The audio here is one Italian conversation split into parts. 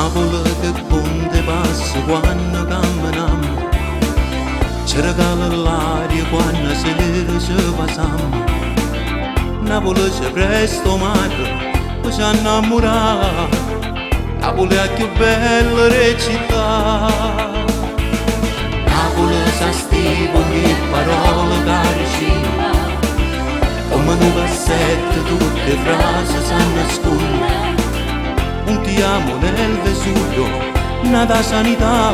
Napoli che ponte passa quando camminiamo, ci regala l'aria quando sera ci passiamo. Napoli ci presto mare, poi ci innamoramo, Napoli è più bella che città. Napoli sa stivo ogni parola che diceva, come un versetto tutte frasi si nascondono. Un ti amo nel Vesuvio, nata sanità,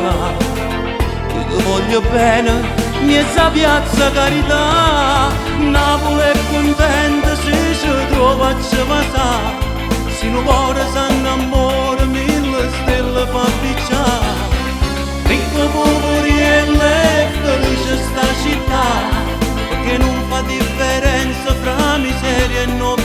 che ti voglio bene, mezza piazza carità. Napoli è contenta se ci trova a passare, se un cuore si innamora mille stelle fa briciare. Ricco poveriello è felice sta città, perché non fa differenza fra miseria e nobiltà.